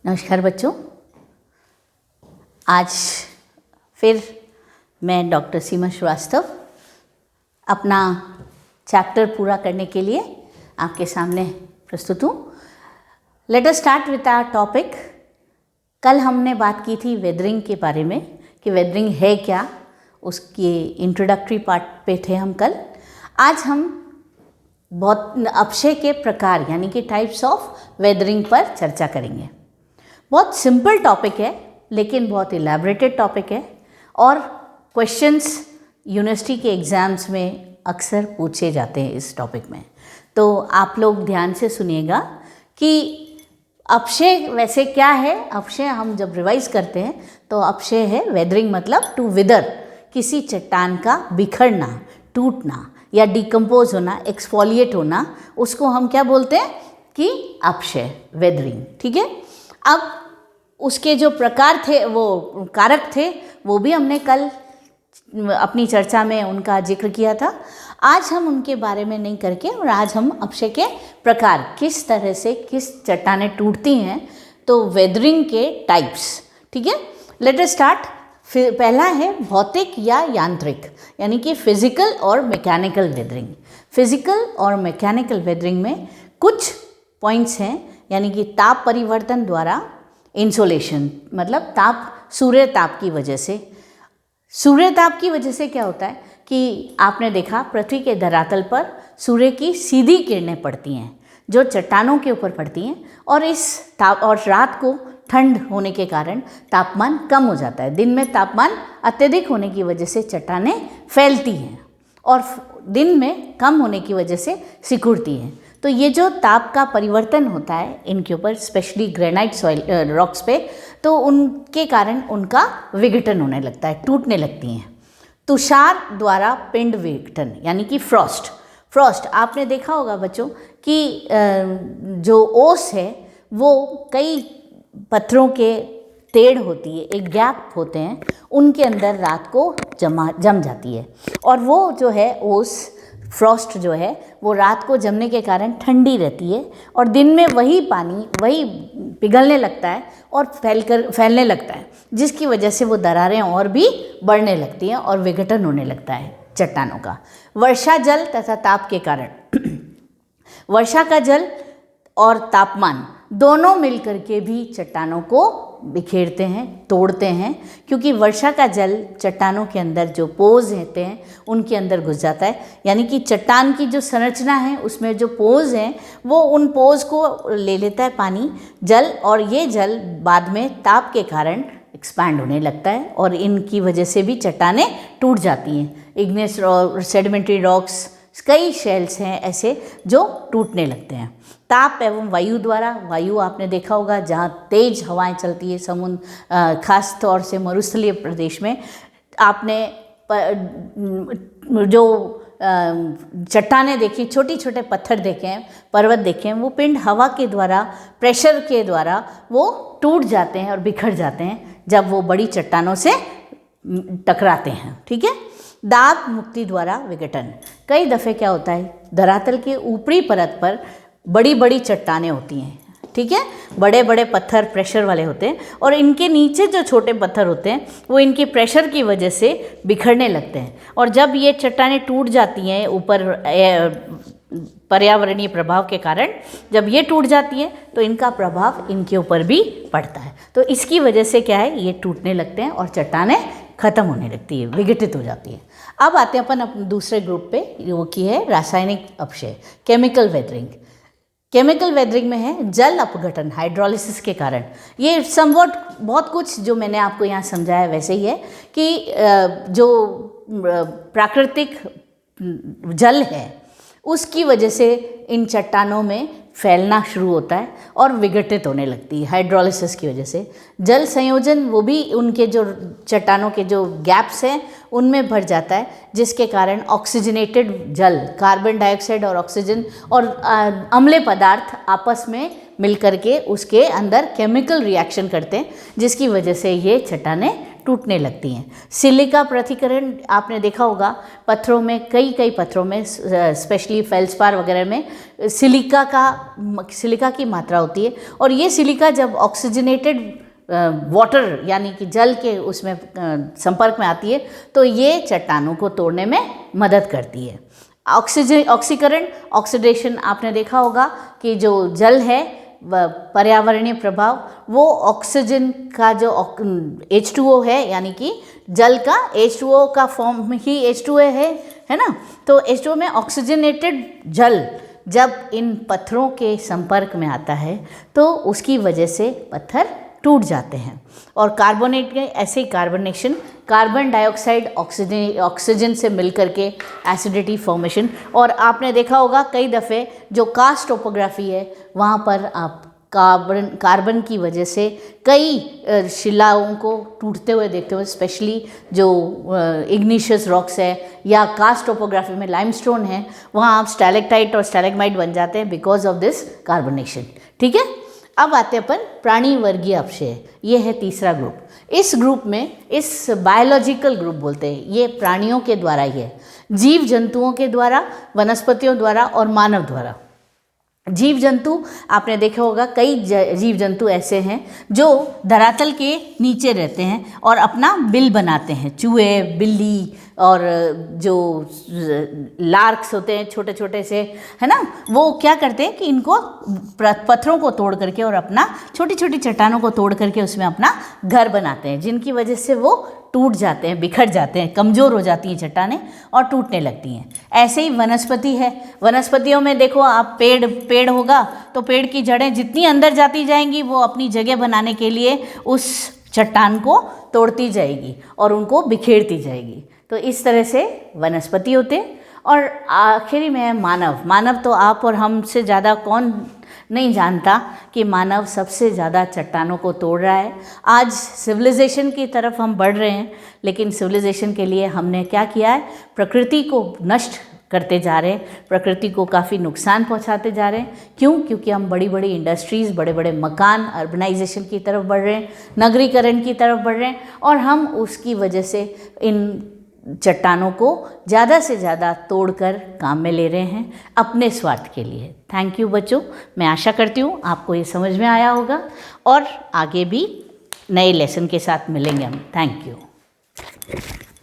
नमस्कार बच्चों। आज फिर मैं डॉक्टर सीमा श्रीवास्तव अपना चैप्टर पूरा करने के लिए आपके सामने प्रस्तुत हूँ। Let us start with our topic. कल हमने बात की थी वेदरिंग के बारे में कि वेदरिंग है क्या, उसके इंट्रोडक्टरी पार्ट पे थे हम कल। आज हम बहुत अपशय के प्रकार यानी कि टाइप्स ऑफ वेदरिंग पर चर्चा करेंगे। बहुत सिंपल टॉपिक है लेकिन बहुत इलैबोरेटेड टॉपिक है और क्वेश्चंस यूनिवर्सिटी के एग्ज़ाम्स में अक्सर पूछे जाते हैं इस टॉपिक में। तो आप लोग ध्यान से सुनिएगा कि अपशय वैसे क्या है। अपशय हम जब रिवाइज करते हैं तो अपशय है वेदरिंग, मतलब टू विदर, किसी चट्टान का बिखरना, टूटना या डिकम्पोज होना, एक्सफोलिएट होना, उसको हम क्या बोलते हैं कि अपशय, वेदरिंग। ठीक है। अब उसके जो प्रकार थे, वो कारक थे, वो भी हमने कल अपनी चर्चा में उनका जिक्र किया था। आज हम उनके बारे में नहीं करके और आज हम अपशय के प्रकार, किस तरह से किस चट्टानें टूटती हैं, तो वेदरिंग के टाइप्स। ठीक है। Late us start. पहला है भौतिक या यांत्रिक, यानी कि फिजिकल और मैकेनिकल वेदरिंग। फिजिकल और मैकेनिकल वेदरिंग में कुछ पॉइंट्स हैं, यानी कि ताप परिवर्तन द्वारा इंसोलेशन, मतलब ताप, सूर्य ताप की वजह से। सूर्य ताप की वजह से क्या होता है कि आपने देखा पृथ्वी के धरातल पर सूर्य की सीधी किरणें पड़ती हैं जो चट्टानों के ऊपर पड़ती हैं, और इस ताप और रात को ठंड होने के कारण तापमान कम हो जाता है। दिन में तापमान अत्यधिक होने की वजह से चट्टानें फैलती हैं और दिन में कम होने की वजह से सिकुड़ती हैं। तो ये जो ताप का परिवर्तन होता है इनके ऊपर, स्पेशली ग्रेनाइट सॉइल रॉक्स पे, तो उनके कारण उनका विघटन होने लगता है, टूटने लगती हैं। तुषार द्वारा पिंड विघटन, यानी कि फ्रॉस्ट आपने देखा होगा बच्चों कि जो ओस है वो कई पत्थरों के तेड़ होती है, एक गैप होते हैं, उनके अंदर रात को जम जाती है, और वो जो है ओस, फ्रॉस्ट जो है वो रात को जमने के कारण ठंडी रहती है और दिन में वही पानी वही पिघलने लगता है और फैलने लगता है, जिसकी वजह से वो दरारें और भी बढ़ने लगती हैं और विघटन होने लगता है चट्टानों का। वर्षा जल तथा ताप के कारण वर्षा का जल और तापमान दोनों मिलकर के भी चट्टानों को बिखेरते हैं, तोड़ते हैं, क्योंकि वर्षा का जल चट्टानों के अंदर जो पोज रहते हैं उनके अंदर घुस जाता है, यानी कि चट्टान की जो संरचना है उसमें जो पोज हैं वो उन पोज को ले लेता है पानी, जल, और ये जल बाद में ताप के कारण एक्सपैंड होने लगता है और इनकी वजह से भी चट्टानें टूट जाती हैं। इग्नेस सेडिमेंट्री रॉक्स, कई शेल्स हैं ऐसे जो टूटने लगते हैं। ताप एवं वायु द्वारा, वायु आपने देखा होगा जहाँ तेज हवाएं चलती है समुद्र, खास तौर से मरुस्थलीय प्रदेश में, आपने जो चट्टानें देखी, छोटे छोटे पत्थर देखे हैं, पर्वत देखे हैं, वो पिंड हवा के द्वारा, प्रेशर के द्वारा वो टूट जाते हैं और बिखर जाते हैं जब वो बड़ी चट्टानों से टकराते हैं। ठीक है। दाब मुक्ति द्वारा विघटन, कई दफ़े क्या होता है, धरातल के ऊपरी परत पर बड़ी बड़ी चट्टानें होती हैं। ठीक है। बड़े बड़े पत्थर प्रेशर वाले होते हैं और इनके नीचे जो छोटे पत्थर होते हैं वो इनके प्रेशर की वजह से बिखरने लगते हैं, और जब ये चट्टानें टूट जाती हैं ऊपर पर्यावरणीय प्रभाव के कारण, जब ये टूट जाती हैं तो इनका प्रभाव इनके ऊपर भी पड़ता है। तो इसकी वजह से क्या है, ये टूटने लगते हैं और चट्टानें खत्म होने लगती है, विघटित हो जाती है। अब आते हैं अपन दूसरे ग्रुप पे, वो की है रासायनिक अपशय, केमिकल वेदरिंग। केमिकल वेदरिंग में है जल अपघटन, हाइड्रोलिसिस के कारण। ये समवॉट बहुत कुछ जो मैंने आपको यहाँ समझाया वैसे ही है कि जो प्राकृतिक जल है उसकी वजह से इन चट्टानों में फैलना शुरू होता है और विघटित होने लगती है हाइड्रोलिसिस की वजह से। जल संयोजन, वो भी उनके जो चट्टानों के जो गैप्स हैं उनमें भर जाता है, जिसके कारण ऑक्सीजनेटेड जल, कार्बन डाइऑक्साइड और ऑक्सीजन और अम्लीय पदार्थ आपस में मिलकर के उसके अंदर केमिकल रिएक्शन करते हैं, जिसकी वजह से ये चट्टानें टूटने लगती हैं। सिलिका पृथक्करण आपने देखा होगा पत्थरों में, कई पत्थरों में, स्पेशली फेल्सपार वगैरह में सिलिका की मात्रा होती है। और ये सिलिका जब ऑक्सीजनेटेड वाटर यानी कि जल के उसमें संपर्क में आती है तो ये चट्टानों को तोड़ने में मदद करती है। ऑक्सीकरण, ऑक्सीडेशन आपने देखा होगा कि जो जल है पर्यावरणीय प्रभाव, वो ऑक्सीजन का जो H2O है यानी कि जल का H2O का फॉर्म ही H2O है ना। तो H2O में ऑक्सीजनेटेड जल जब इन पत्थरों के संपर्क में आता है तो उसकी वजह से पत्थर टूट जाते हैं। और कार्बोनेट के ऐसे कार्बोनेशन, कार्बन डाइऑक्साइड ऑक्सीजन से मिलकर के एसिडिटी फॉर्मेशन। और आपने देखा होगा कई दफ़े जो कास्ट टोपोग्राफी है वहाँ पर आप कार्बन की वजह से कई शिलाओं को टूटते हुए देखते हुए, स्पेशली जो इग्निशियस रॉक्स है या कास्ट टोपोग्राफी में लाइमस्टोन है, वहाँ आप स्टैलेक्टाइट और स्टैलेग्माइट बन जाते हैं बिकॉज ऑफ दिस कार्बोनेशन। ठीक है, अब आते हैं अपन प्राणी वर्गीय अपक्षय, ये है तीसरा ग्रुप। इस ग्रुप में, इस बायोलॉजिकल ग्रुप बोलते हैं, ये प्राणियों के द्वारा ही है, जीव जंतुओं के द्वारा, वनस्पतियों द्वारा और मानव द्वारा। जीव जंतु आपने देखा होगा कई जीव जंतु ऐसे हैं जो धरातल के नीचे रहते हैं और अपना बिल बनाते हैं। चूहे, बिल्ली और जो लार्क्स होते हैं छोटे छोटे से, है ना, वो क्या करते हैं कि इनको पत्थरों को तोड़ करके और अपना छोटी छोटी चट्टानों को तोड़ करके उसमें अपना घर बनाते हैं, जिनकी वजह से वो टूट जाते हैं, बिखर जाते हैं, कमज़ोर हो जाती हैं चट्टानें और टूटने लगती हैं। ऐसे ही वनस्पति है, वनस्पतियों में देखो आप पेड़ होगा तो पेड़ की जड़ें जितनी अंदर जाती जाएंगी वो अपनी जगह बनाने के लिए उस चट्टान को तोड़ती जाएगी और उनको बिखेरती जाएगी। तो इस तरह से वनस्पति होते हैं। और आखिरी में मानव तो आप और हमसे ज़्यादा कौन नहीं जानता कि मानव सबसे ज़्यादा चट्टानों को तोड़ रहा है। आज सिविलाइजेशन की तरफ हम बढ़ रहे हैं, लेकिन सिविलाइजेशन के लिए हमने क्या किया है, प्रकृति को नष्ट करते जा रहे हैं, प्रकृति को काफ़ी नुकसान पहुंचाते जा रहे हैं। क्यों? क्योंकि हम बड़ी बड़ी इंडस्ट्रीज़, बड़े बड़े मकान, अर्बनाइजेशन की तरफ बढ़ रहे हैं, नगरीकरण की तरफ बढ़ रहे हैं, और हम उसकी वजह से इन चट्टानों को ज़्यादा से ज़्यादा तोड़कर काम में ले रहे हैं अपने स्वार्थ के लिए। थैंक यू बच्चों, मैं आशा करती हूँ आपको ये समझ में आया होगा और आगे भी नए लेसन के साथ मिलेंगे हम। Thank you.